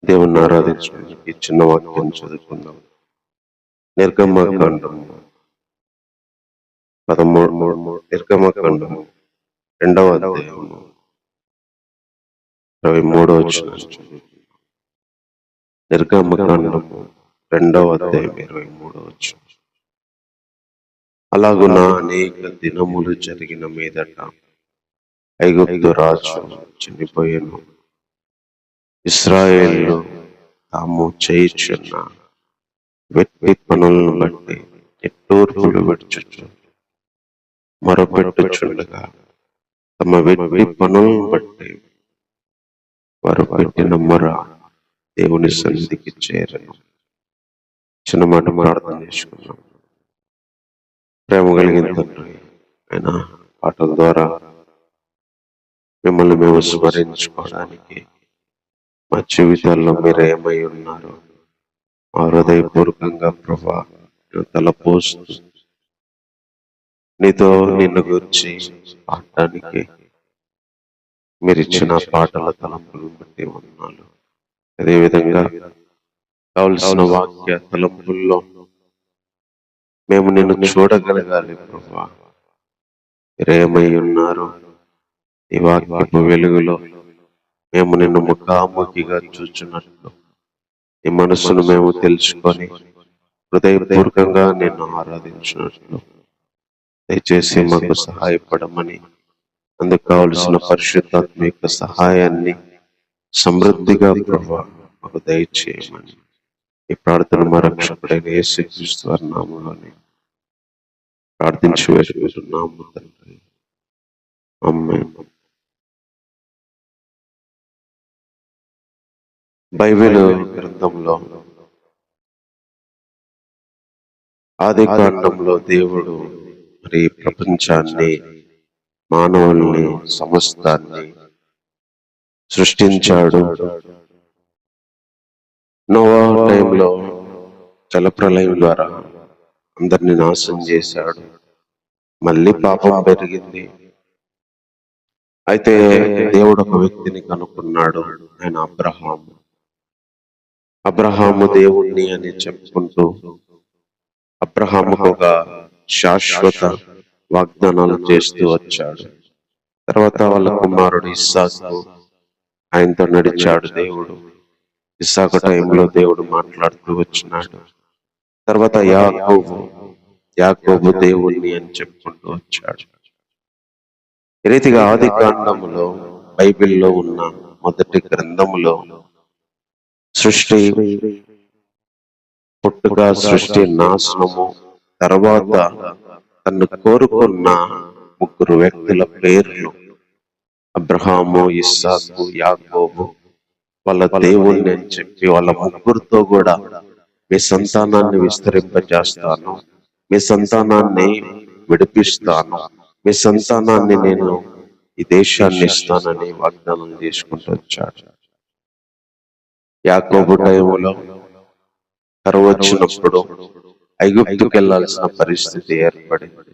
దేవుణ్ణి ఆరాధించడానికి చిన్న వాక్యం చదువుకుందాం. నిర్గమకాండము 13, నిర్గమకాండము 2వ అధ్యాయము 23వ వచనం చదువుకుందాం. నిర్గమకాండము 2వ అధ్యాయం 23వ వచనం. అలాగున అనేక దినములు జరిగిన మీదట ఐగుప్తు రాజు చనిపోయెను. ఇశ్రాయేలు తాము చేయుచున్న వెట్టి పనులను బట్టి నిట్టూర్పులు విడుచుచు మొరపెట్టుచుండగా తమ వెట్టి పనులను బట్టి వారు పెట్టిన మొర దేవుని సన్నిధికి చేరను. చిన్న మాట ప్రార్థన చేసుకున్నాం. ప్రేమ కలిగిన తండ్రి, ఆయన పాటల ద్వారా మిమ్మల్ని మేము స్మరించుకోవడానికి మా జీవితాల్లో మీరు ఏమై ఉన్నారు మా హృదయపూర్వకంగా ప్రభా తలపోస్తూ నీతో నిన్ను గురించి పాడటానికి మీరు ఇచ్చిన పాటల తలంపులను బట్టి ఉన్నాను. అదేవిధంగా కావలసిన వాక్య తలంపుల్లో మేము నిన్ను చూడగలగాలి ప్రభా. మీరేమై ఉన్నారు ఈ వాక్యపు వెలుగులో మేము నిన్ను ముఖాముఖిగా చూచున్నట్లు నీ మనసును మేము తెలుసుకొని హృదయపూర్వకంగా నిన్ను ఆరాధించినట్లు దయచేసి మాకు సహాయపడమని, అందుకు కావలసిన పరిశుద్ధాత్మ యొక్క సహాయాన్ని సమృద్ధిగా ప్రభా మాకు దయచేయమని ఈ ప్రార్థన మా రక్షకుడైన యేసుక్రీస్తు వారి నామములోనే ప్రార్థించి వేడుకుంటున్నాము తండ్రి. ఆమేన్. బైబిల్ గ్రంథంలో ఆది కాండంలో దేవుడు మరి ప్రపంచాన్ని, మానవుల్ని, సమస్తాన్ని సృష్టించాడు. నోవా టైంలో జలప్రలయం ద్వారా అందరినీ నాశనం చేశాడు. మళ్ళీ పాపం పెరిగింది. అయితే దేవుడు ఒక వ్యక్తిని కనుక్కున్నాడు. ఆయన అబ్రహాము దేవుణ్ణి అని చెప్పుకుంటూ అబ్రహాముకు ఒక శాశ్వత వాగ్దానాలు చేస్తూ వచ్చాడు. తర్వాత వాళ్ళ కుమారుడు ఇస్సాకు ఆయనతో నడిచాడు దేవుడు. ఇస్సాకు టైంలో దేవుడు మాట్లాడుతూ వచ్చినాడు. తర్వాత యాకోబు దేవుణ్ణి అని చెప్పుకుంటూ వచ్చాడు. ఈ రీతిగా ఆది కాండములో బైబిల్లో ఉన్న మొదటి గ్రంథములో సృష్టి పుట్టుక, సృష్టి నాశనము, తర్వాత తను కోరుకున్న 3 వ్యక్తుల పేర్లు అబ్రహాము, ఇస్సాకు, యాకోబు వాళ్ళ దేవుణ్ణి అని చెప్పి వాళ్ళ 3తో కూడా మీ సంతానాన్ని విస్తరింపజేస్తాను, మీ సంతానాన్ని విడిపిస్తాను, మీ సంతానాన్ని నేను ఈ దేశాన్ని ఇస్తానని వాగ్దానం చేసుకుంటూ వచ్చాడు. యాకోబు టైములో కరువు వచ్చినప్పుడు ఐగుప్తుకు వెళ్లాల్సిన పరిస్థితి ఏర్పడింది.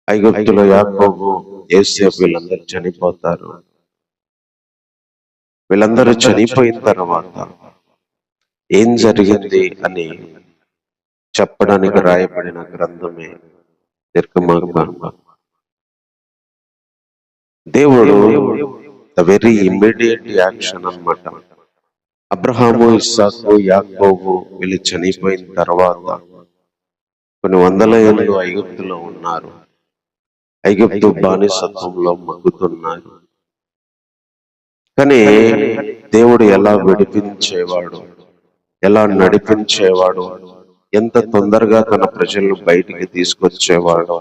ఐగుప్తులో యాకోబు, యోసేపు వీళ్ళందరూ చనిపోతారు. వీళ్ళందరూ చనిపోయిన తర్వాత ఏం జరిగింది అని చెప్పడానికి రాయబడిన గ్రంథమే నిర్గమకాండం. దేవుడు ద వెరీ ఇమ్మీడియట్ యాక్షన్ అన్నమాట. అబ్రహాము, ఇస్సాకు, యాకోబు వీళ్ళు చనిపోయిన తర్వాత కొన్ని వందల ఏళ్ళు ఐగుప్తులో ఉన్నారు. ఐగుప్తు బానిసత్వంలో మగ్గుతున్నారు. కానీ దేవుడు ఎలా విడిపించేవాడు, ఎలా నడిపించేవాడు, ఎంత తొందరగా తన ప్రజలను బయటికి తీసుకొచ్చేవాడు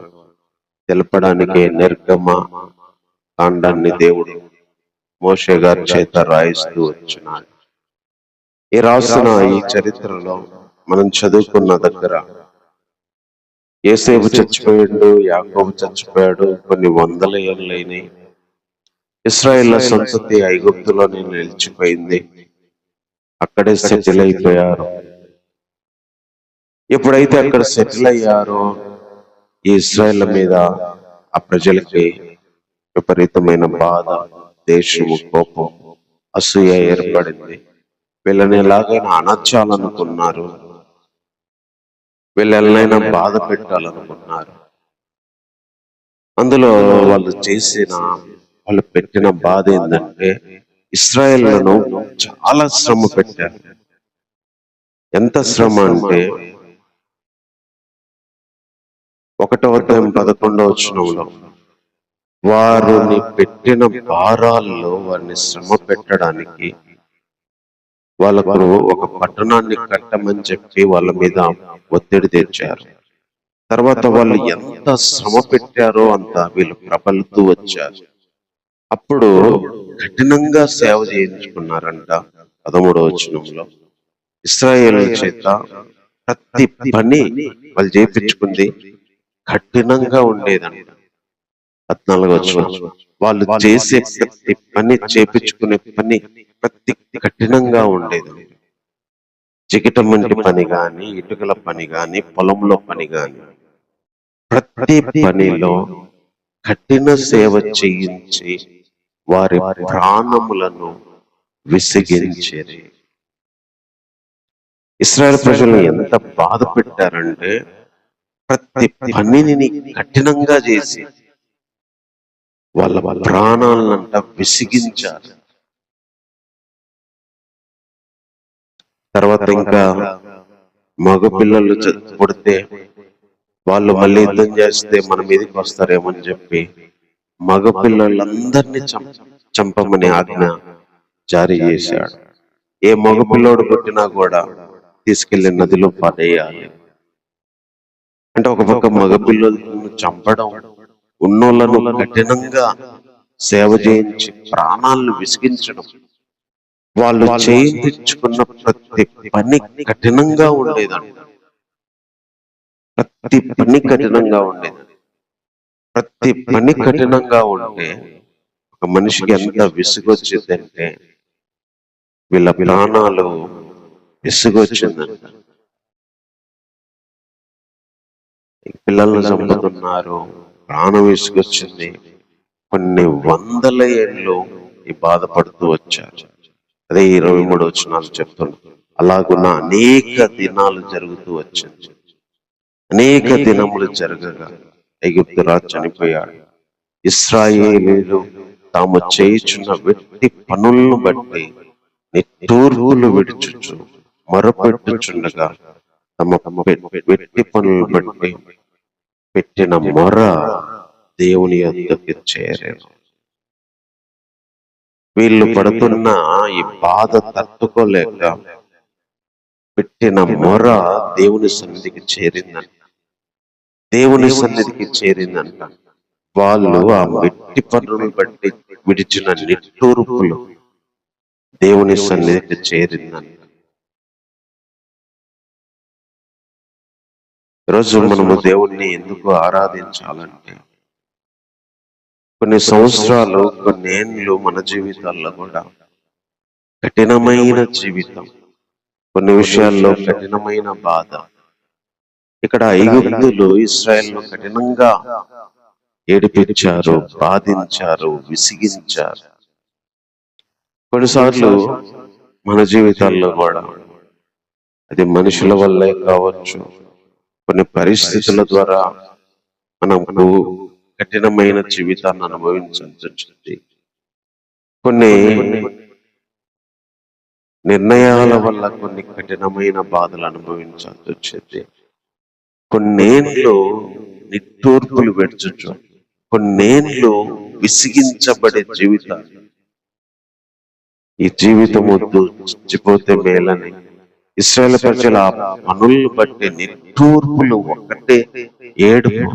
తెలపడానికి నిర్గమ కాండాన్ని దేవుడు మోషే గారి చేత రాయిస్తూ వచ్చినాడు. ఈ రాసిన ఈ చరిత్రలో మనం చదువుకున్న దగ్గర యోసేపు చచ్చిపోయాడు, యాకోబు చచ్చిపోయాడు, కొన్ని వందల ఏళ్ళైనాయి. ఇశ్రాయేళ్ల సంతతి ఐగుప్తులోనే నిలిచిపోయింది. అక్కడే సెటిల్ అయిపోయారు. ఎప్పుడైతే అక్కడ సెటిల్ అయ్యారో ఈ ఇశ్రాయేళ్ల మీద ఆ ప్రజలకి విపరీతమైన బాధ, దేశము, కోపం అసూయ ఏర్పడింది. వీళ్ళని ఎలాగైనా అణచాలనుకున్నారు, వీళ్ళనైనా బాధ పెట్టాలనుకున్నారు. అందులో వాళ్ళు పెట్టిన బాధ ఏంటంటే ఇశ్రాయేలును చాలా శ్రమ పెట్టారు. ఎంత శ్రమ అంటే 1వ అధ్యాయం 11వ వచనంలో వారిని పెట్టిన భారాల్లో వారిని శ్రమ పెట్టడానికి వాళ్ళకు ఒక పట్టణాన్ని కట్టమని చెప్పి వాళ్ళ మీద ఒత్తిడి తెచ్చారు. తర్వాత వాళ్ళు ఎంత శ్రమ పెట్టారో అంత వీళ్ళు ప్రబలుతూ వచ్చారు. అప్పుడు కఠినంగా సేవ చేయించుకున్నారంట. 13వ వచనంలో ఇశ్రాయేలు చేత ప్రతి పని వాళ్ళు చేయించుకుంది కఠినంగా ఉండేదంట. 14వ వచనం వాళ్ళు చేసే ప్రతి పని చేయించుకునే పని ప్రతి కఠినంగా ఉండేది. చికిటం వంటి పని గాని, ఇటుకల పని గాని, పొలంలో పని గాని, ప్రతి పనిలో కఠిన సేవ చేయించి వారి ప్రాణములను విసిగించేది. ఇశ్రాయేలు ప్రజలను ఎంత బాధ పెట్టారంటే ప్రతి పనిని కఠినంగా చేసి వాళ్ళ ప్రాణాలనంట విసిగించారు. తర్వాత ఇంకా మగ పిల్లలు పుడితే వాళ్ళు మళ్ళీ యుద్ధం చేస్తే మన మీదకి వస్తారేమని చెప్పి మగ పిల్లలందరినీ చంపమని ఆజ్ఞ జారీ చేశాడు. ఏ మగ పిల్లోడు పుట్టినా కూడా తీసుకెళ్లి నదిలో పడేయాలి. అంటే ఒక పక్క మగ పిల్లలను చంపడం, ఉన్నోళ్లను కఠినంగా సేవ చేయించి ప్రాణాలను విసిగించడం, వాళ్ళు చేయించుకున్న ప్రతి పని కఠినంగా ఉండేదంట. ప్రతి పని కఠినంగా ఉండేది. ప్రతి పని కఠినంగా ఉంటే ఒక మనిషికి ఎంత విసుగొచ్చిందంటే వీళ్ళ ప్రాణాలు విసుగొచ్చిందంట. పిల్లలను చంపుతున్నారు, ప్రాణం విసుగొచ్చింది. కొన్ని వందల ఏళ్ళు ఈ బాధపడుతూ వచ్చారు. అదే 23 వచనాలు చెప్తున్నారు. అలాగున్న అనేక దినాలు జరుగుతూ వచ్చింది. అనేక దినములు జరగగా ఐగుప్తు రాజు చనిపోయాడు. ఇశ్రాయేలీయులు తాము చేయుచున్న వెట్టి పనులను బట్టి నిట్టూర్పులు విడుచుచు మొరపెట్టుచుండగా తమ వెట్టి పనులను బట్టి పెట్టిన మొర దేవుని యొద్దకు చేరేను. వీళ్ళు పడుతున్న ఈ బాధ తట్టుకోలేక పెట్టిన మొర దేవుని సన్నిధికి చేరిందంట. దేవుని సన్నిధికి చేరిందంట. వాళ్ళు ఆ వెట్టి పనులను బట్టి విడిచిన నిట్టూర్పులు దేవుని సన్నిధికి చేరిందంట. ఈరోజు మనము దేవుణ్ణి ఎందుకు ఆరాధించాలంటే కొన్ని సంవత్సరాలు, కొన్ని ఏళ్ళు మన జీవితాల్లో కూడా కఠినమైన జీవితం, కొన్ని విషయాల్లో కఠినమైన బాధ. ఇక్కడ ఐగుప్తులు ఇశ్రాయేలును కఠినంగా ఏడిపించారు, బాధించారు, విసిగించారు. కొన్నిసార్లు మన జీవితాల్లో కూడా అది మనుషుల వల్లే కావచ్చు, కొన్ని పరిస్థితుల ద్వారా మనకు కఠినమైన జీవితాన్ని అనుభవించాల్సి వచ్చింది. కొన్ని నిర్ణయాల వల్ల కొన్ని కఠినమైన బాధలు అనుభవించాల్సి వచ్చింది. కొన్నేళ్ళు నిట్టూర్పులు విడుచుచు, కొన్నేళ్ళు విసిగించబడే జీవితాలు. ఈ జీవితం వద్దు, చచ్చిపోతే మేలని ఇశ్రాయేలు ప్రజల పనులను బట్టి నిట్టూర్పులు, ఒక్కటే ఏడుపు.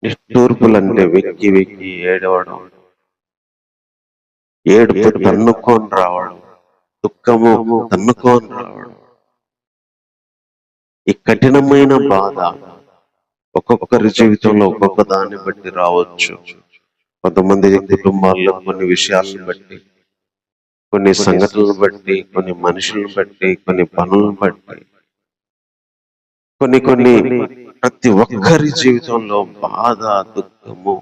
నిట్టూర్పులు అంటే వెక్కి వెక్కి ఏడవడం, ఏడుపు తన్నుకొని రావడం, దుఃఖము తన్నుకొని రావడం. ఈ కఠినమైన బాధ ఒక్కొక్కరి జీవితంలో ఒక్కొక్క దాన్ని బట్టి రావచ్చు. కొంతమంది కుటుంబాల్లో కొన్ని విషయాలను బట్టి, కొన్ని సంఘటనలను బట్టి, కొన్ని మనుషులను బట్టి, కొన్ని పనులను బట్టి, కొన్ని ప్రతి ఒక్కరి జీవితంలో బాధ, దుఃఖము,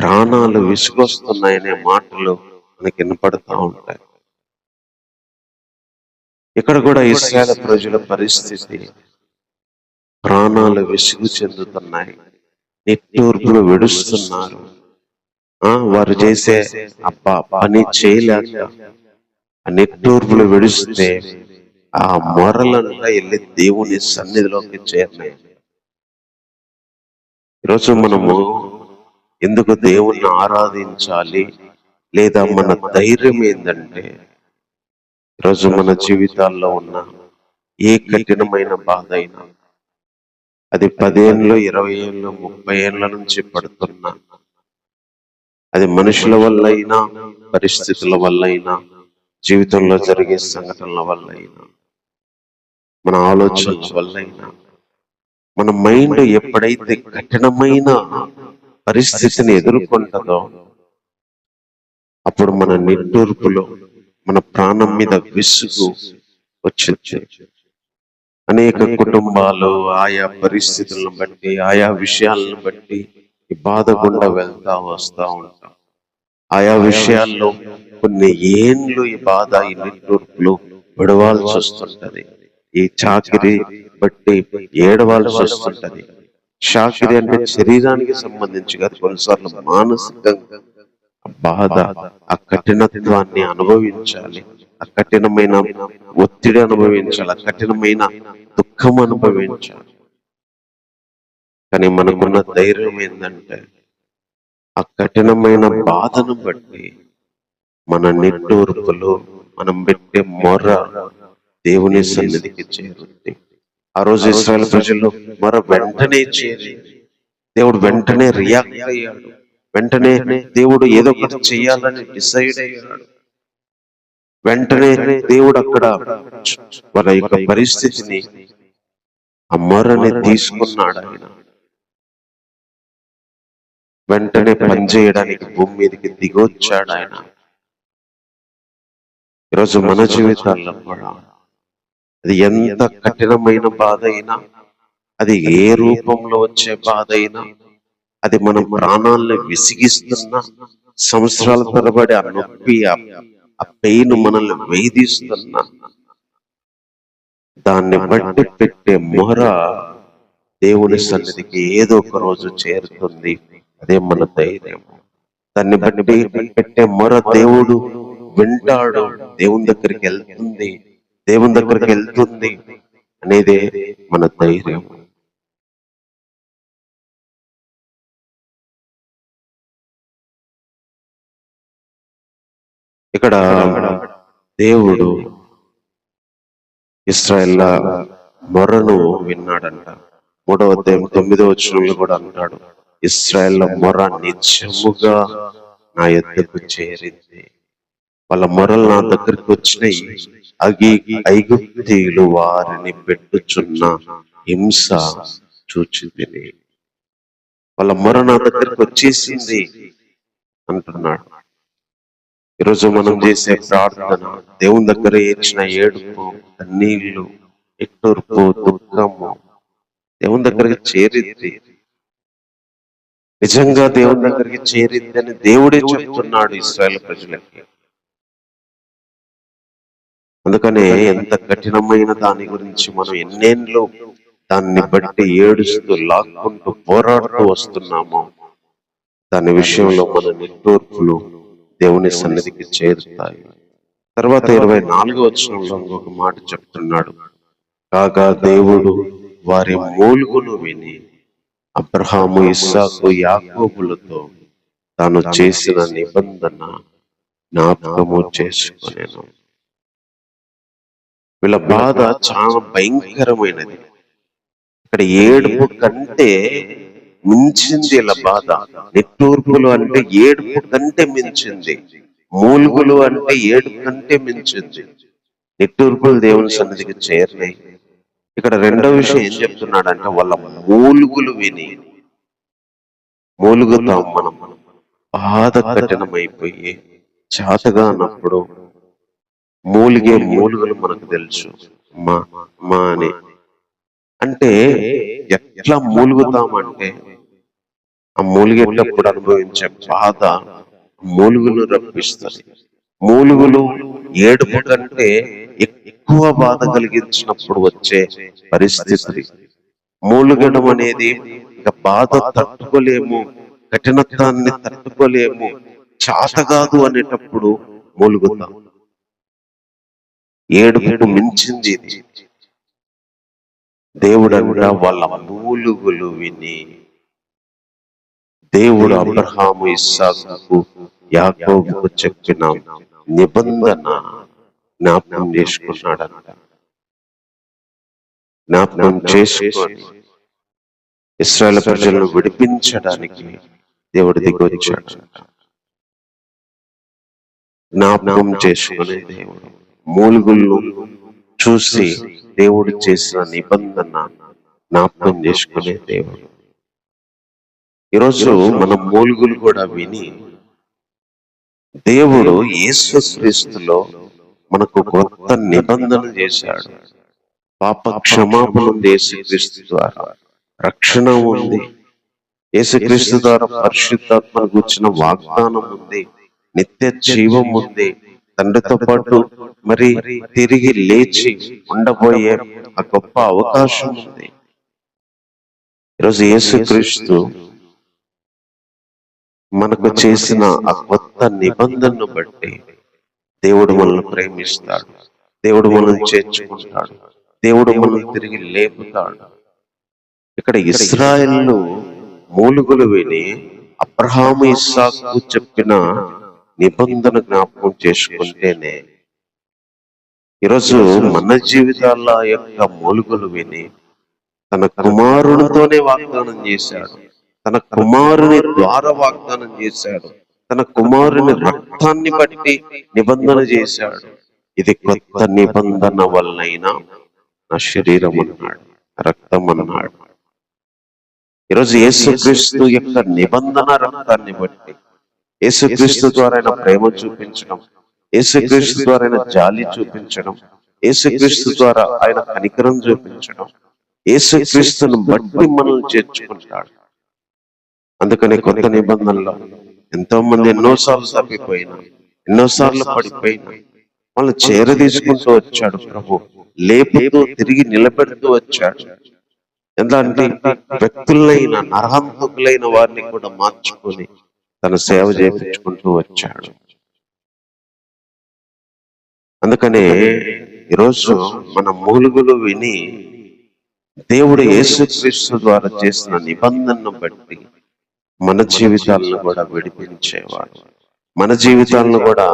ప్రాణాలు విసుగొస్తున్నాయనే మాటలు మనకి వినపడతా ఉంటాయి. ఇక్కడ కూడా ఇశ్రాయేలు ప్రజల పరిస్థితి, ప్రాణాలు విసుగు చెందుతున్నాయి, నిట్టూర్పులు విడుస్తున్నారు. వారు చేసే పని చేయలేక ఆ నిట్టూర్పులు విడిస్తే ఆ మొరలంతా వెళ్ళి దేవుని సన్నిధిలోకి చేరినాయి. ఈరోజు మనము ఎందుకు దేవుణ్ణి ఆరాధించాలి, లేదా మన ధైర్యం ఏంటంటే, ఈరోజు మన జీవితాల్లో ఉన్న ఏ కఠినమైన బాధ అయినా, అది 10 ఏళ్ళు, 20 ఏళ్ళు, 30 ఏళ్ళ నుంచి పడుతున్నా, అది మనుషుల వల్ల అయినా, పరిస్థితుల వల్ల అయినా, జీవితంలో జరిగే సంఘటనల వల్ల అయినా, మన ఆలోచనల వల్ల అయినా, మన మైండ్ ఎప్పుడైతే కఠినమైన పరిస్థితిని ఎదుర్కొంటుందో అప్పుడు మన నిట్టూర్పులో మన ప్రాణం మీద విసుగు వచ్చి అనేక కుటుంబాలు ఆయా పరిస్థితులను బట్టి, ఆయా విషయాలను బట్టి ఈ బాధ గుండా వెళ్తా వస్తా ఉంటాం. ఆయా విషయాల్లో కొన్ని ఏండ్లు ఈ బాధ, ఈ నిట్టూర్పులు విడవాల్సి వస్తుంటది. ఈ చాకిరి బట్టి ఏడవాల్సి వస్తుంటది. చాకిరి అంటే శరీరానికి సంబంధించి కాదు, కొన్నిసార్లు మానసికంగా బాధ, ఆ కఠినత్వాన్ని అనుభవించాలి, ఆ కఠినమైన ఒత్తిడి అనుభవించాలి, ఆ కఠినమైన దుఃఖం అనుభవించాలి. కానీ మనకున్న ధైర్యం ఏంటంటే, ఆ కఠినమైన బాధను బట్టి మన నిట్టూర్పులు, మనం పెట్టే మొర దేవుని సన్నిధికి చేరుతుంది. ఆ రోజు ఇశ్రాయేలు ప్రజలు మొర వెంటనే చేరింది. దేవుడు వెంటనే రియాక్ట్ అయ్యాడు. వెంటనే దేవుడు ఏదో ఒకటి చెయ్యాలని డిసైడ్ అయ్యాడు. వెంటనే దేవుడు అక్కడ వాళ్ళ యొక్క పరిస్థితిని, ఆ మొరని తీసుకున్నాడు. ఆయన వెంటనే పనిచేయడానికి భూమి మీదకి దిగొచ్చాడు. ఆయన ఈరోజు మన జీవితాల్లో కూడా అది ఎంత కఠినమైన బాధ అయినా, అది ఏ రూపంలో వచ్చే బాధ అయినా, అది మన ప్రాణాలను విసిగిస్తున్నా, సంవత్సరాల తరబడి ఆ నొప్పి, ఆ పెయిన్ మనల్ని వేధిస్తున్నా, దాన్ని బట్టి పెట్టే మొర దేవుని సన్నిధికి ఏదో ఒక రోజు చేరుతుంది. అదే మన ధైర్యం. దాన్ని బట్టి పెట్టే మొర దేవుడు వింటాడు, దేవుని దగ్గరికి వెళ్తుంది, దేవుని దగ్గరికి వెళ్తుంది అనేదే మన ధైర్యం. ఇక్కడ దేవుడు ఇశ్రాయేళ్ల మొరను విన్నాడంట. 3వ అధ్యాయం 9వ వచనంలో కూడా అంటాడు, ఇశ్రాయేళ్ల మొర నిజముగా నా యొద్దకు చేరింది. వాళ్ళ మొరలు నా దగ్గరికి వచ్చినాయి. ఐగుప్తీయులు వారిని పెట్టుచున్న హింస చూచింది. వాళ్ళ మొర నా దగ్గరికి వచ్చేసింది అంటున్నాడు. ఈరోజు మనం చేసే ప్రార్థన, దేవుని దగ్గర ఏడ్చిన ఏడుపు, కన్నీళ్లు, నిట్టూర్పు, దుఃఖము దేవుని దగ్గరికి చేరిద్ది. నిజంగా దేవుని దగ్గరికి చేరిద్ది అని దేవుడే చెప్తున్నాడు ఇశ్రాయేలు ప్రజలకి. అందుకనే ఎంత కఠినమైన దాని గురించి మనం ఎన్నేళ్ళు దాన్ని బట్టి ఏడుస్తూ, లాక్కుంటూ, పోరాడుతూ వస్తున్నామో, దాని విషయంలో మన నిట్టూర్పులు దేవుని సన్నిధికి చేరుతాయి. తర్వాత 24వ వచనంలో ఇంకొక మాట చెప్తున్నాడు, కాగా దేవుడు వారి మూలుగును విని అబ్రహాము, ఇస్సాకు, యాకోబులతో తాను చేసిన నిబంధన జ్ఞాపకము చేసుకొనెను. వీళ్ళ బాధ చాలా భయంకరమైనది. ఇక్కడ ఏడుపు కంటే మించింది వీళ్ళ బాధ. నిట్టూర్పులు అంటే ఏడుపు కంటే మించింది. మూలుగులు అంటే ఏడుపు కంటే మించింది. నిట్టూర్పులు దేవుని సన్నిధికి చేరినాయి. ఇక్కడ రెండో విషయం ఏం చెప్తున్నాడంటే, వాళ్ళ మూలుగులు విని, మూలుగుతాం మనం, బాధ కఠినమైపోయి చాతగా అన్నప్పుడు మూలిగే మూలుగులు మనకు తెలుసు, మా అని. అంటే ఎట్లా మూలుగుతామంటే, ఆ మూలిగేటప్పుడు అనుభవించే బాధ మూలుగులు రప్పిస్తుంది. మూలుగులు ఏడుపు కంటే ఎక్కువ బాధ కలిగించినప్పుడు వచ్చే పరిస్థితి. మూలుగడం అనేది ఇక బాధ తట్టుకోలేము, కఠినత్వాన్ని తట్టుకోలేము, చాతగాదు అనేటప్పుడు మూలుగుతాం. ఏడుపుకు మించింది ఇది. దేవుడంట వాళ్ళ మూలుగులు విని దేవుడు అబ్రహాము, ఇస్సాకుకు, యాకోబుకు చెప్పిన నిబంధన జ్ఞాపకం చేసుకున్నాడంట. జ్ఞాపకం చేసుకొని ఇశ్రాయేలు ప్రజలను విడిపించడానికి దేవుడి దిగి వచ్చాడంట. జ్ఞాపకం చేసుకునే దేవుడు, మూలుగులను చూసి దేవుడు చేసిన నిబంధన జ్ఞాపకం చేసుకునే దేవుడు. ఈరోజు మన మూలుగులు కూడా విని దేవుడు యేసుక్రీస్తులో మనకు కొత్త నిబంధన చేశాడు. పాప క్షమాపణ ఉంది యేసుక్రీస్తు ద్వారా, రక్షణ ఉంది యేసుక్రీస్తు ద్వారా, పరిశుద్ధాత్మను గూర్చిన వాగ్దానం ఉంది, నిత్య జీవం ఉంది, తండ్రితో పాటు మరి తిరిగి లేచి ఉండబోయే ఆ గొప్ప అవకాశం ఉంది. ఈరోజు యేసుక్రీస్తు మనకు చేసిన ఆ కొత్త నిబంధనను బట్టి దేవుడు మనల్ని ప్రేమిస్తాడు, దేవుడు మనల్ని చేర్చుకుంటాడు, దేవుడు మనల్ని తిరిగి లేపుతాడు. ఇక్కడ ఇశ్రాయేలు మూలుగులు విని అబ్రహాము, ఇస్సాకు చెప్పిన నిబంధన జ్ఞాపకం చేసుకుంటేనే ఈరోజు మన జీవితాల యొక్క మూలుగులు విని తన కుమారునితోనే వాగ్దానం చేశాడు, తన కుమారుని ద్వారా వాగ్దానం చేశాడు, తన కుమారుని రక్తాన్ని బట్టి నిబంధన చేశాడు. ఇది కొత్త నిబంధన వలనైనా నా శరీరం అన్నాడు, రక్తం అన్నాడు. ఈరోజు యేసుక్రీస్తు యొక్క నిబంధన రక్తాన్ని బట్టి, యేసుక్రీస్తు ద్వారా ఆయన ప్రేమ చూపించడం, యేసుక్రీస్తు ద్వారా ఆయన జాలి చూపించడం, యేసుక్రీస్తు ద్వారా ఆయన కనికరం చూపించడం, యేసుక్రీస్తును బట్టి మనల్ని చేర్చుకుంటాడు. అందుకని కొత్త నిబంధనలో ఎంతో మంది ఎన్నోసార్లు తప్పిపోయినా, ఎన్నోసార్లు పడిపోయినా వాళ్ళని చేరదీసుకుంటూ వచ్చాడు ప్రభు, లేపుతూ తిరిగి నిలబెడుతూ వచ్చాడు. ఎలాంటి వ్యక్తులైన నరహంతకులైన వారిని కూడా మార్చుకొని తన సేవ చేయించుకుంటూ వచ్చాడు. అందుకనే ఈరోజు మన మూలుగులు విని దేవుడు యేసుక్రీస్తు ద్వారా చేసిన నిబంధనను బట్టి మన జీవితాలను కూడా విడిపించేవాడు, మన జీవితాలను కూడా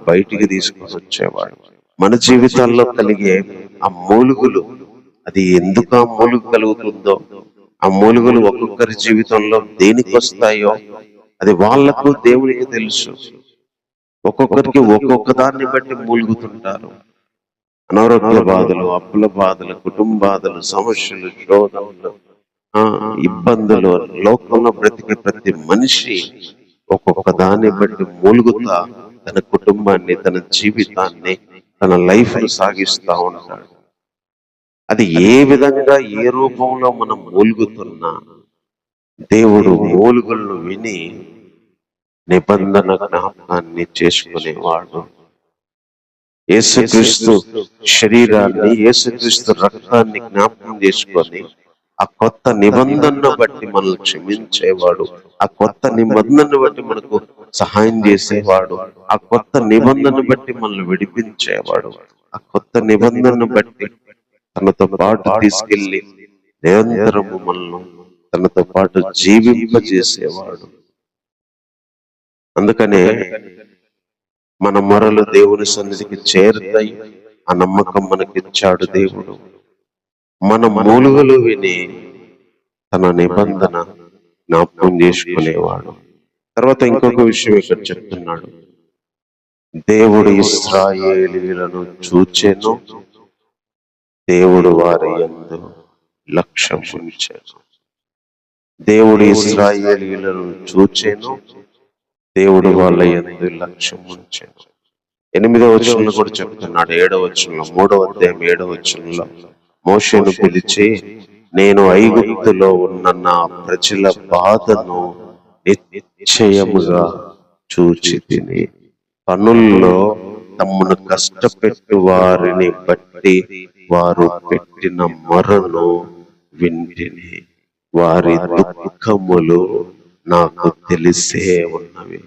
బయటికి తీసుకొని వచ్చేవాడు. మన జీవితాల్లో కలిగే ఆ మూలుగులు, అది ఎందుకు ఆ మూలుగు కలుగుతుందో, ఆ మూలుగులు ఒక్కొక్కరి జీవితంలో దేనికి వస్తాయో అది వాళ్లకు దేవునికి తెలుసు. ఒక్కొక్కరికి ఒక్కొక్క దాన్ని బట్టి మూలుగుతుంటారు. అనారోగ్య బాధలు, అప్పుల బాధలు, కుటుంబ బాధలు, సమస్యలు, శోధనలు, ఇబ్బందులు, లోకంలో బ్రతికే ప్రతి మనిషి ఒక్కొక్క దాన్ని బట్టి మూలుగుతా తన కుటుంబాన్ని, తన జీవితాన్ని, తన లైఫ్ ని సాగిస్తా ఉంటాడు. అది ఏ విధంగా ఏ రూపంలో మనం మూలుగుతున్నా దేవుడు మూలుగులను విని నిబంధన జ్ఞాపకాన్ని చేసుకునేవాడు. యేసుక్రీస్తు శరీరాన్ని, యేసుక్రీస్తు రక్తాన్ని జ్ఞాపకం చేసుకొని ఆ కొత్త నిబంధనను బట్టి మనల్ని క్షమించేవాడు, ఆ కొత్త నిబంధనను బట్టి మనకు సహాయం చేసేవాడు, ఆ కొత్త నిబంధనను బట్టి మనల్ని విడిపించేవాడు, ఆ కొత్త నిబంధనను బట్టి తనతో పాటు తీసుకెళ్లి నిరంతరము మనల్ని తనతో పాటు జీవింపజేసేవాడు. అందుకనే మన మొరలు దేవుని సన్నిధికి చేరుతాయి. ఆ నమ్మకం మనకిచ్చాడు దేవుడు. మన మూలుగులు విని తన నిబంధన జ్ఞాపకం చేసుకునేవాడు. తర్వాత ఇంకొక విషయం ఇక్కడ చెప్తున్నాడు, దేవుడు ఇశ్రాయేలీయులను చూచెను, దేవుడు వారి యందు లక్ష్యం ఉంచెను. దేవుడు ఇశ్రాయేలీయులను చూచెను, దేవుడు వాళ్ళ యందు లక్ష్యం ఉంచెను. 8వ వచనంలో కూడా చెప్తున్నాడు, 7వ వచనంలో, 3వ అధ్యాయం 7వ వచనంలో మోషేను పిలిచి, నేను ఐగుప్తులో ఉన్న నా ప్రజల బాధను నిశ్చయముగా చూచి తిని. పనుల్లో తమ్మును కష్టపెట్టు వారిని బట్టి వారు పెట్టిన మొరను వింటిని. వారి దుఃఖములు నాకు తెలిసే ఉన్నవి.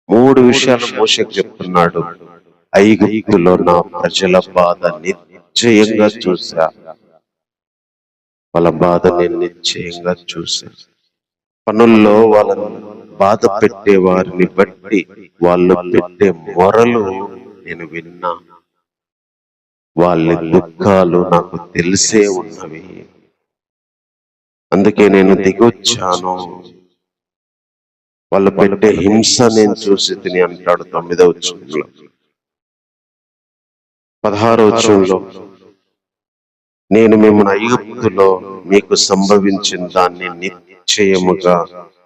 3 విషయాలు మోషేకు చెప్తున్నాడు. ఐగుప్తులో నా ప్రజల బాధ నిశ్చయంగా చూశా. వాళ్ళ బాధ నేను నిశ్చయంగా చూశా. పనుల్లో వాళ్ళను బాధ పెట్టే వారిని బట్టి వాళ్ళు పెట్టే మొరలు నేను విన్నా. వాళ్ళ దుఃఖాలు నాకు తెలిసే ఉన్నవి. అందుకే నేను దిగొచ్చాను. వాళ్ళు పెట్టే హింస నేను చూసి తిని అంటాడు 9వ వచనంలో. 16వ వచనంలో నేను మిమ్మల్ని ఐగుప్తులో మీకు సంభవించిన దాన్ని నిశ్చయముగా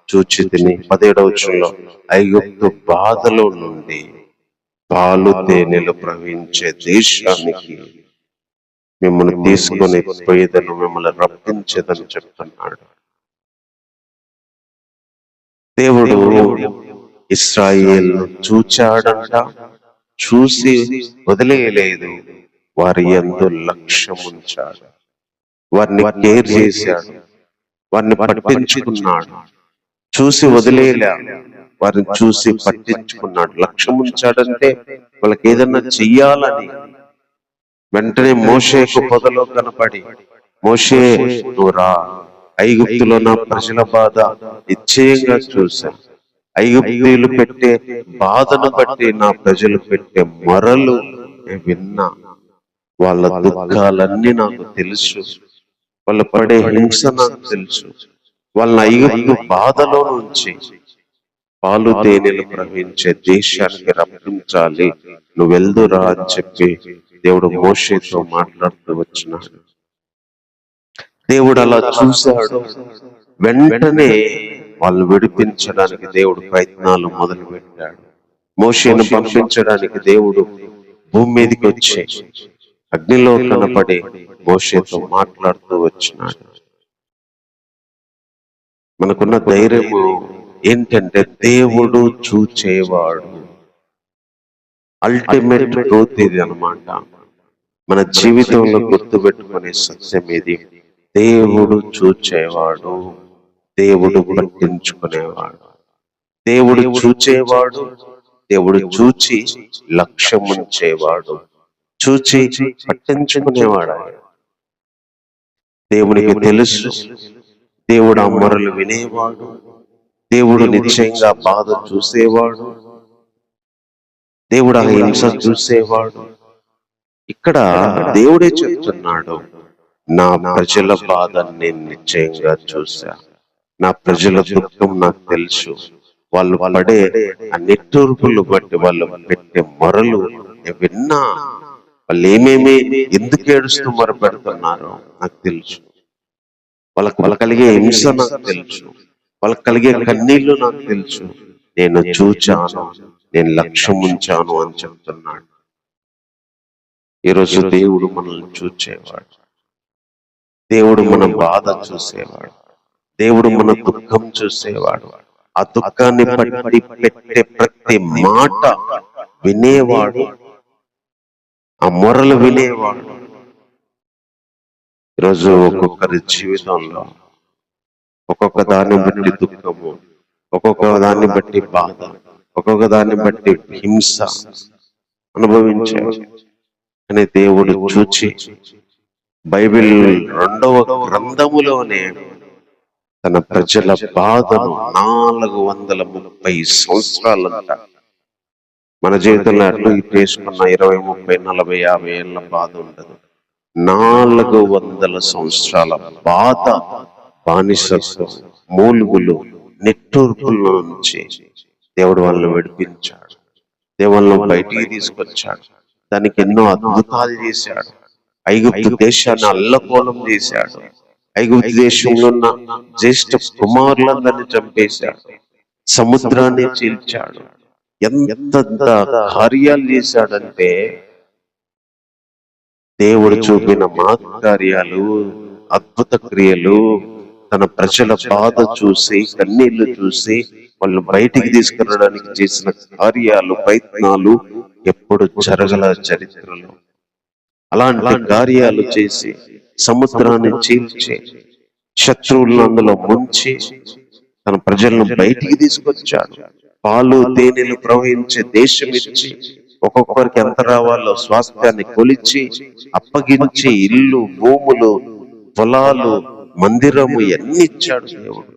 చూచి తిని. 17వ వచనంలో ఐగుప్తు బాధలో నుండి పాలు తేనెలు ప్రవహించే దేశానికి మిమ్మల్ని తీసుకొని పోయేదను, మిమ్మల్ని రప్పించేదని చెప్తున్నాడు. దేవుడు ఇశ్రాయేలును చూచాడంట, చూసి వదిలేయలేదు. వారి యందు లక్ష్యముంచాడు, వారిని కేర్ చేశాడు, వారిని పట్టించుకున్నాడు. చూసి వదిలేయలే, వారిని చూసి పట్టించుకున్నాడు. లక్ష్యముంచాడంటే వాళ్ళకి ఏదన్నా చెయ్యాలని వెంటనే మోషేకు పొదలో కనపడి, మోషే నువ్వు రా, ఐగుప్తులో నా ప్రజల బాధ నిశ్చయంగా చూశా. ఐగుప్తీయులు పెట్టే బాధను బట్టి నా ప్రజలు పెట్టే మొరలు విన్నా. వాళ్ళ దుఃఖాలన్నీ నాకు తెలుసు, వాళ్ళు పడే హింస నాకు తెలుసు. వాళ్ళని ఐగుప్తు బాధలో నుంచి పాలు తేనెలు ప్రవహించే దేశానికి రప్పించాలి, నువ్వు వెళ్దురా అని చెప్పి దేవుడు మోషేతో మాట్లాడుతూ వచ్చినాడు. దేవుడు అలా చూశాడు. వెంటనే వాళ్ళు విడిపించడానికి దేవుడు ప్రయత్నాలు మొదలు పెట్టాడు. మోషేను పంపించడానికి దేవుడు భూమి మీదకి వచ్చి అగ్నిలో కనపడి మోషేతో మాట్లాడుతూ వచ్చినాడు. మనకున్న ధైర్యము ఏంటంటే దేవుడు చూచేవాడు. అల్టిమేట్ ట్రూత్ ఇది అన్నమాట. మన జీవితంలో గుర్తుపెట్టుకునే సత్యం ఇది. దేవుడు చూచేవాడు, దేవుడు పట్టించుకునేవాడు. దేవుడు చూచేవాడు, దేవుడు చూచి లక్ష్యముంచేవాడు, చూచి పట్టించుకునేవాడు. దేవునికి తెలుసు, దేవుడు ఆ మొరలు వినేవాడు, దేవుడు నిశ్చయంగా బాధ చూసేవాడు, దేవుడు ఆ హింస చూసేవాడు. ఇక్కడ దేవుడే చెప్తున్నాడు, నా ప్రజల బాధ నేను నిశ్చయంగా చూశా, నా ప్రజల దుఃఖం నాకు తెలుసు, వాళ్ళు పడే ఆ నిట్టూర్పులు బట్టి వాళ్ళు పెట్టే మొరలు విన్నా. వాళ్ళు ఏమేమి ఎందుకు ఏడుస్తూ మొరపెడుతున్నారో నాకు తెలుసు, వాళ్ళకు కలిగే హింస నాకు తెలుసు, వాళ్ళకి కలిగే కన్నీళ్లు నాకు తెలుసు. నేను చూచాను, నేను లక్ష్యం ఉంచాను అని చెప్తున్నాడు. ఈరోజు దేవుడు మనల్ని చూచేవాడు, దేవుడు మన బాధ చూసేవాడు, దేవుడు మన దుఃఖం చూసేవాడు. ఆ దుఃఖాన్ని పట్టి పెట్టే ప్రతి మాట వినేవాడు, ఆ మొరలు వినేవాడు. ఈరోజు ఒక్కొక్కరి జీవితంలో ఒక్కొక్క దాన్ని బట్టి దుఃఖము, ఒక్కొక్క దాన్ని బట్టి బాధ, ఒక్కొక్క దాన్ని బట్టి హింస అనుభవించాడు. అని దేవుడు చూచి బైబిల్ 2వ గ్రంథములోనే తన ప్రజల బాధను 430 సంవత్సరాలంట. మన జీవితంలో అట్లు ఇటు వేసుకున్న 20, 30, 40, 50 ఏళ్ళ బాధ ఉండదు. 400 సంవత్సరాల బాధ, బానిసత్వం, మూలుగులు, నిట్టూర్పుల నుంచి దేవుడు వాళ్ళని విడిపించాడు, దేవుళ్ళను బయటికి తీసుకొచ్చాడు. దానికి ఎన్నో అద్భుతాలు చేశాడు. ఐగుప్తు దేశాన్ని అల్లకోలం చేశాడు. ఐగుప్తు దేశంలో ఉన్న జ్యేష్ఠ కుమారులందరినీ చంపేశాడు. సముద్రాన్ని చీల్చాడు. ఎంత కార్యాలు చేశాడంటే దేవుడు చూపిన మహత్కార్యాలు, అద్భుత క్రియలు, తన ప్రజల బాధ చూసి, కన్నీళ్లు చూసి వాళ్ళు బయటికి తీసుకురావడానికి చేసిన కార్యాలు, ప్రయత్నాలు ఎప్పుడు జరగల చరిత్రలో. అలాంటి కార్యాలు చేసి సముద్రాన్ని చీల్చి, శత్రువులను అందులో ముంచి తన ప్రజలను బయటికి తీసుకొచ్చాడు. పాలు తేనెలు ప్రవహించే దేశం ఇచ్చి, ఒక్కొక్కరికి ఎంత రావాలో స్వాస్థ్యాన్ని కొలిచి అప్పగించి, ఇల్లు, భూములు, పొలాలు, మందిరము ఎన్ని ఇచ్చాడు దేవుడు.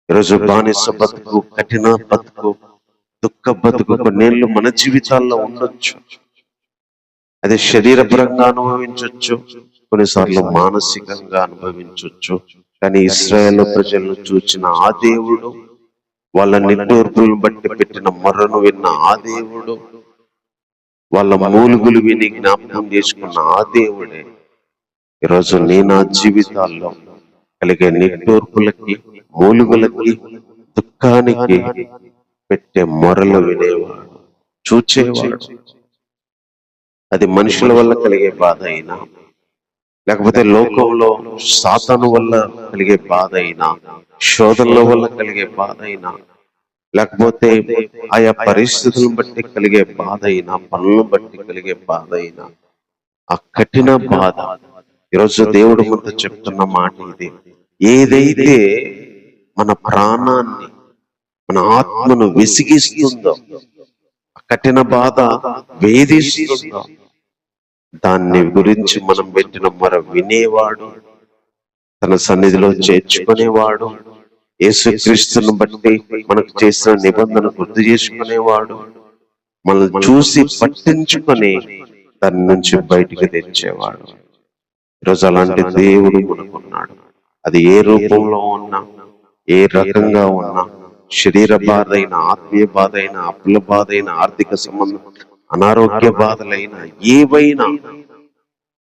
ఈరోజు బానిస బతుకు, కఠిన బతుకు, దుఃఖ బతుకు కొన్నేళ్ళు మన జీవితాల్లో ఉండొచ్చు. అది శరీరపరంగా అనుభవించవచ్చు, కొన్నిసార్లు మానసికంగా అనుభవించవచ్చు. కానీ ఇశ్రాయేలు ప్రజలను చూచిన ఆ దేవుడు, వాళ్ళ నిట్టూర్పులను బట్టి పెట్టిన మొర్రను విన్న ఆ దేవుడు, వాళ్ళ మూలుగులు విని జ్ఞాపకం చేసుకున్న ఆ దేవుడే ఈరోజు నా జీవితాల్లో కలిగే నిట్టూర్పులకి, మూలుగులకి, దుఃఖానికి పెట్టే మొరలు వినేవాడు, చూచేవాడు. అది మనుషుల వల్ల కలిగే బాధ అయినా, లేకపోతే లోకంలో సాతాను వల్ల కలిగే బాధ అయినా, శోధనల వల్ల కలిగే బాధ అయినా, లేకపోతే ఆయా పరిస్థితులను బట్టి కలిగే బాధ అయినా, పనులను బట్టి కలిగే బాధ అయినా, ఆ కఠిన బాధ ఈరోజు దేవుడు ముందు చెప్తున్న మాట ఇది. ఏదైతే మన ప్రాణాన్ని, మన ఆత్మను విసిగిస్తుందో, కఠిన బాధ వేధిస్తుందో, దాన్ని గురించి మనం పెట్టిన మొర వినేవాడు, తన సన్నిధిలో చేర్చుకునేవాడు, యేసుక్రీస్తును బట్టి మనకు చేసిన నిబంధన గుర్తు చేసుకునేవాడు, మనల్ని చూసి పట్టించుకొని దాని నుంచి బయటికి తెచ్చేవాడు. ఈరోజు అలాంటి దేవుడు మనకున్నాడు. అది ఏ రూపంలో ఉన్నా, ఏ రకంగా ఉన్నా, శరీర బాధ అయినా, ఆత్మీయ బాధ అయినా, అప్పుల బాధ అయినా, ఆర్థిక సంబంధం, అనారోగ్య బాధలైనా, ఏవైనా,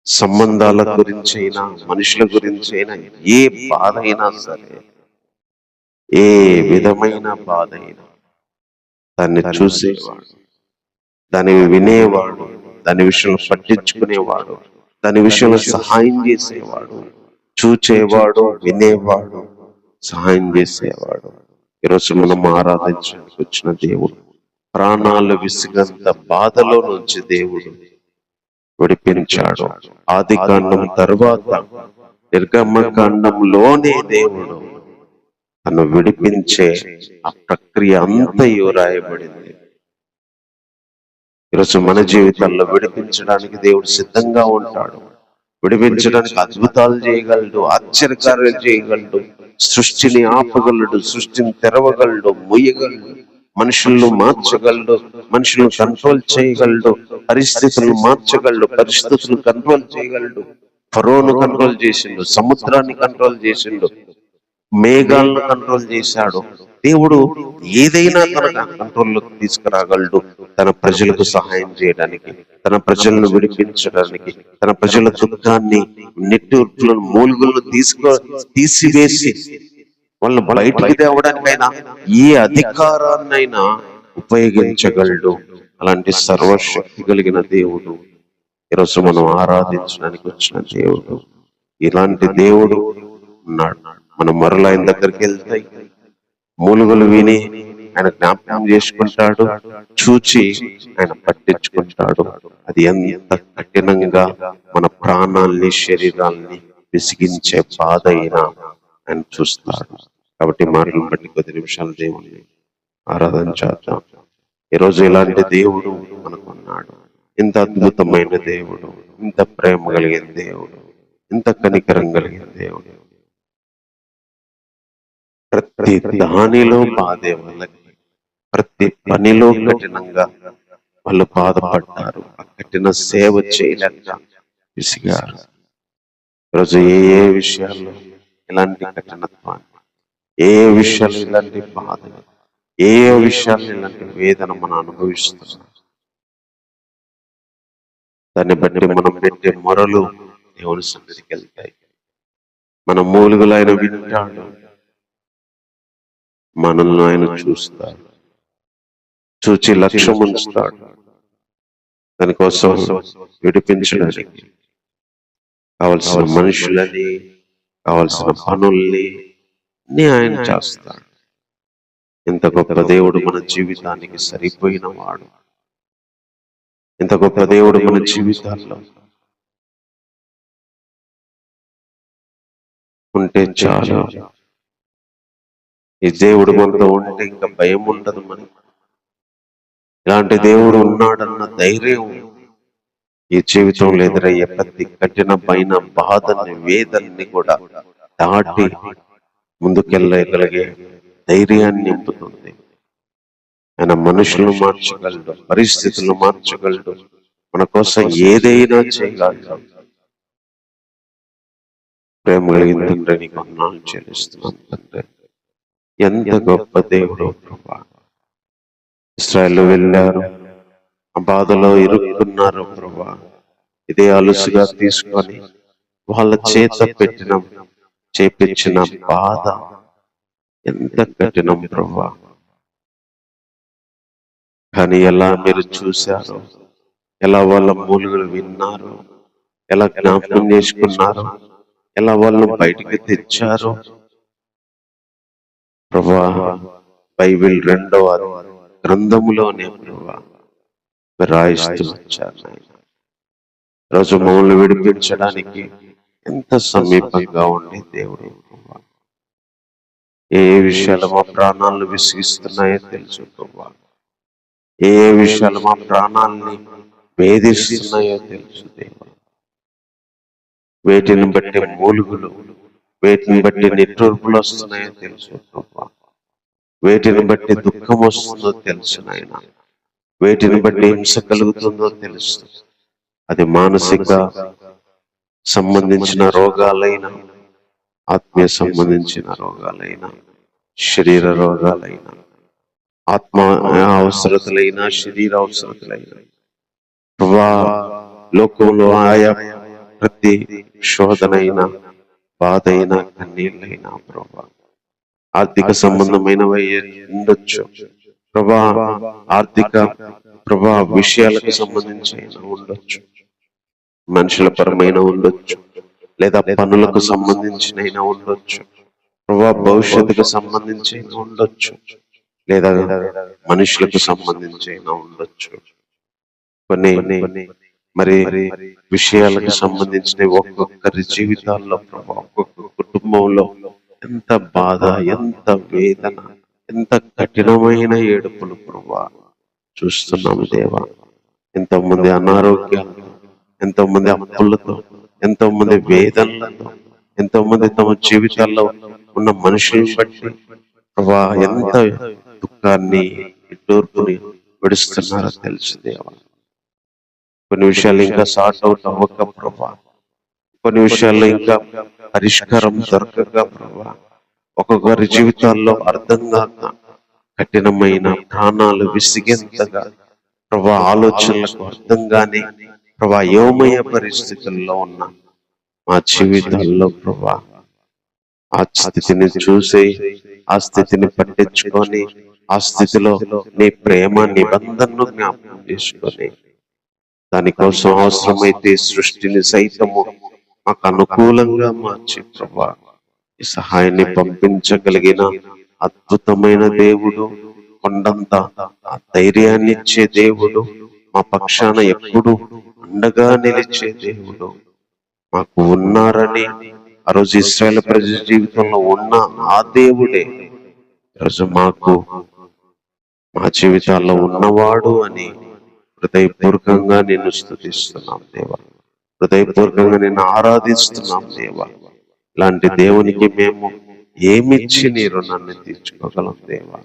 సంబంధాల గురించి అయినా, మనుషుల గురించి అయినా, ఏ బాధ అయినా సరే, ఏ విధమైన బాధ అయినా దాన్ని చూసేవాడు, దాన్ని వినేవాడు, దాని విషయంలో పట్టించుకునేవాడు, దాని విషయంలో సహాయం చేసేవాడు, చూచేవాడు, వినేవాడు, సహాయం చేసేవాడు. ఈరోజు మనం ఆరాధించడానికి వచ్చిన దేవుడు, ప్రాణాలు విసిగంత బాధలో నుంచి దేవుడు విడిపించాడు. ఆది కాండం తర్వాత నిర్గమకాండంలోనే దేవుడు తను విడిపించే ఆ ప్రక్రియ అంతయు రాయబడింది. ఈరోజు మన జీవితాల్లో విడిపించడానికి దేవుడు సిద్ధంగా ఉంటాడు. విడిపించడానికి అద్భుతాలు చేయగలడు, ఆశ్చర్యకార్యాలు చేయగలడు, సృష్టిని ఆపగలడు, సృష్టిని తెరవగలడు, ముయ్యగలడు, మనుషులను మార్చగలడు, మనుషులను కంట్రోల్ చేయగలడు, పరిస్థితులను మార్చగలడు, పరిస్థితులను కంట్రోల్ చేయగలడు. ఫరోను కంట్రోల్ చేసిండు, సముద్రాన్ని కంట్రోల్ చేసిండు, మేఘాలను కంట్రోల్ చేశాడు. దేవుడు ఏదైనా తన కంట్రోల్లోకి తీసుకురాగలడు, తన ప్రజలకు సహాయం చేయడానికి, తన ప్రజలను విడిపించడానికి, తన ప్రజల దుఃఖాన్ని, నిట్టూర్పులను, మూలుగులను తీసివేసి వాళ్ళని బయటికి తేవడానికైనా ఏ అధికారాన్నైనా ఉపయోగించగలడు. అలాంటి సర్వశక్తి కలిగిన దేవుడు ఈరోజు మనం ఆరాధించడానికి వచ్చిన దేవుడు. ఇలాంటి దేవుడు ఉన్నాడు. మనం మరలా ఆయన దగ్గరికి వెళ్తాయి, మూలుగులు విని ఆయన జ్ఞాపకం చేసుకుంటాడు, చూచి ఆయన పట్టించుకుంటాడు. అది ఎంత కఠినంగా మన ప్రాణాల్ని, శరీరాల్ని విసిగించే బాధ అయినా ఆయన చూస్తాడు. కాబట్టి మాటలను బట్టి కొద్ది నిమిషాలు దేవుణ్ణి ఆరాధన చేద్దాం. ఈరోజు ఇలాంటి దేవుడు మనకు ఉన్నాడు. ఇంత అద్భుతమైన దేవుడు, ఇంత ప్రేమ కలిగిన దేవుడు, ఇంత కనికరం కలిగిన దేవుడు. ప్రతి దానిలో బాధే వాళ్ళకి, ప్రతి పనిలో కఠినంగా వాళ్ళు బాధపడ్డారు. ఆ కఠిన సేవ చేయలేక విసిగారు. ఈరోజు ఏ విషయాల్లో ఇలాంటి కఠినత్వాన్ని, ఏ విషయాలు ఇలాంటి బాధ, ఏ విషయాలు ఇలాంటి వేదన మనం అనుభవిస్తున్నాం, దాన్ని బట్టి మనం పెట్టే మొరలు దేవుని సన్నిధికి వెళ్తాయి. మన మూలుగులు ఆయన వింటాడు, మనల్ని ఆయన చూస్తాడు, చూచి లక్ష్యం ఉంచుతాడు. దానికోసం విడిపించడానికి కావలసిన మనుషులని, కావలసిన పనుల్ని ఆయన చేస్తాడు. ఇంత గొప్ప దేవుడు మన జీవితానికి సరిపోయిన వాడు. ఇంత గొప్ప దేవుడు మన జీవితాల్లో ఉంటే చాలు. ఈ దేవుడు మనతో ఉంటే ఇంకా భయం ఉండదు మనకి. ఇలాంటి దేవుడు ఉన్నాడన్న ధైర్యం ఈ జీవితంలో ఎదురయ్యే ప్రతి కఠినమైన బాధని, వేదనని కూడా దాటి ముందుకెళ్ళగలిగే ధైర్యాన్ని నింపుతుంది. ఆయన మనుషులను మార్చగలడు, పరిస్థితులను మార్చగలడు, మన కోసం ఏదైనా చేయగలడు. ప్రేమ కలిగిన తండ్రి, నీకు వందనాలు చెల్లిస్తున్నాను తండ్రి. ఎంత గొప్ప దేవుడు ప్రభా. ఇశ్రాయేలు వెళ్ళారు, ఆ బాధలో ఇరుక్కున్నారు ప్రభా. ఇదే అలుసుగా తీసుకొని వాళ్ళ చేత చేపించిన బాధ ఎంత కఠినం ప్రభా. కానీ ఎలా మీరు చూశారు, ఎలా వాళ్ళ మూలుగులు విన్నారు, ఎలా జ్ఞాపకం చేసుకున్నారు, ఎలా వాళ్ళను బయటికి తెచ్చారు ప్రభా. బైబిల్ 2వ గ్రంథములోనే ప్రభా రాయిస్తూ వచ్చారు. రోజు మమ్మల్ని విడిపించడానికి ఎంత సమీపంగా ఉండే దేవుడు ప్రభా. ఏ విషయాలు మా ప్రాణాలను విసిగిస్తున్నాయో తెలుసు ప్రభా. ఏ విషయాలు మా ప్రాణాలని వేధిస్తున్నాయో తెలుసు దేవా. వేటిని బట్టి మూలుగులు, వేటిని బట్టి నిట్టూర్పులు వస్తున్నాయో తెలుసు ప్రభా. వేటిని బట్టి దుఃఖం వస్తుందో తెలుసు నాయన. వేటిని బట్టి హింస కలుగుతుందో తెలుసు. అది మానసిక సంబంధించిన రోగాలైనా, ఆత్మీయ సంబంధించిన రోగాలైనా, శరీర రోగాలైనా, ఆత్మ అవసరతలైనా, శరీర అవసరతలైనా ప్రభా, లోకంలో ఆయా ప్రతి శోధనైనా, బాధైనా, కన్నీళ్ళైనా ప్రభా, ఆర్థిక సంబంధమైనవి ఉండొచ్చు ప్రభా, ఆర్థిక ప్రభా విషయాలకు సంబంధించి ఉండొచ్చు, మనుషుల పరమైన ఉండొచ్చు, లేదా పనులకు సంబంధించిన ఉండొచ్చు ప్రభా, భవిష్యత్తుకు సంబంధించి ఉండొచ్చు, లేదా మనుషులకు సంబంధించి ఉండొచ్చు. కొన్ని మరి విషయాలకు సంబంధించిన ఒక్కొక్కరి జీవితాల్లో ప్రభా, ఒక్కొక్క కుటుంబంలో ఎంత బాధ, ఎంత వేదన, ఎంత కఠినమైన ఏడుపులు ప్రభా చూస్తున్నాము దేవా. ఎంతో మంది అనారోగ్యాలతో, ఎంతో మంది అప్పులతో, ఎంతో మంది వేదనలతో, ఎంతో మంది తమ జీవితాల్లో ఉన్న మనుషులను బట్టి ప్రభా ఎంత దుఃఖాన్ని, తూర్పుని విడుస్తున్నారో తెలుసు దేవా. కొన్ని విషయాలు ఇంకా సార్ట్ అవుట్ అవ్వక ప్రభా, కొన్ని విషయాల్లో ఇంకా పరిష్కారం దొరకక ప్రభా, ఒక్కొక్కరి జీవితాల్లో అర్థం కాక కఠినమైన ప్రాణాలు విసిగెంతగా ప్రభా, ఆలోచనలకు అర్థం కాని ప్రభా యోమయ పరిస్థితుల్లో ఉన్న మా జీవితాల్లో ప్రభా, ఆ స్థితిని చూసి, ఆ స్థితిని పట్టించుకొని, ఆ స్థితిలో నీ ప్రేమ నిబంధనను జ్ఞాపకం చేసుకొని, దానికోసం అవసరమైతే సృష్టిని సైతము మాకు అనుకూలంగా మార్చి ప్రభా ఈ సహాయాన్ని పంపించగలిగిన అద్భుతమైన దేవుడు, కొండంత ధైర్యాన్ని ఇచ్చే దేవుడు, మా పక్షాన ఎప్పుడు అండగా నిలిచే దేవుడు మాకు ఉన్నారని ఆ రోజు ఇశ్రాయేలు ప్రజల జీవితంలో ఉన్న ఆ దేవుడే ఈరోజు మాకు మా జీవితాల్లో ఉన్నవాడు అని హృదయపూర్వకంగా నిన్ను స్తుతిస్తున్నాం దేవా. హృదయపూర్వకంగా నిన్ను ఆరాధిస్తున్నాం దేవా. ఇలాంటి దేవునికి మేము ఏమిచ్చి నీ రుణాన్ని తీర్చుకోగలం దేవా.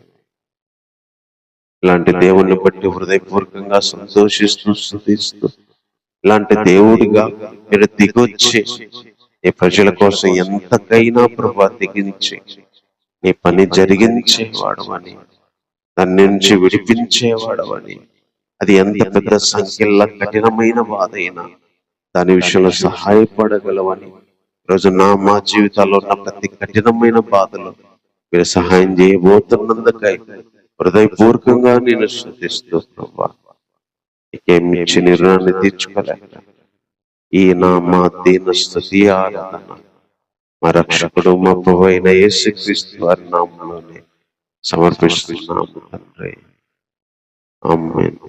ఇలాంటి దేవుణ్ణి బట్టి హృదయపూర్వకంగా సంతోషిస్తూ స్తుతిస్తూ, ఇలాంటి దేవుడిగా మీరు దిగొచ్చి నీ ప్రజల కోసం ఎంతకైనా ప్రభా దిగించి నీ పని జరిగించేవాడవని, దాని నుంచి విడిపించేవాడవని, అది ఎంత పెద్ద సంఖ్యల కఠినమైన బాధ అయినా దాని విషయంలో సహాయపడగలవని ఈరోజు మా జీవితాల్లో ఉన్న ప్రతి కఠినమైన బాధలో మీరు సహాయం చేయబోతున్నందుకై హృదయపూర్వకంగా నేను స్తుతిస్తూ ప్రభా, నీకేమి ఇచ్చి నిర్ణయాన్ని తీర్చుకోలేక ఈ నా మా దీన స్తుతి ఆరాధన మా రక్షకుడు మా ప్రభు అయిన యేసుక్రీస్తు వారి నామంలోనే సమర్పిస్తున్నాము తండ్రి. ఆమేన్.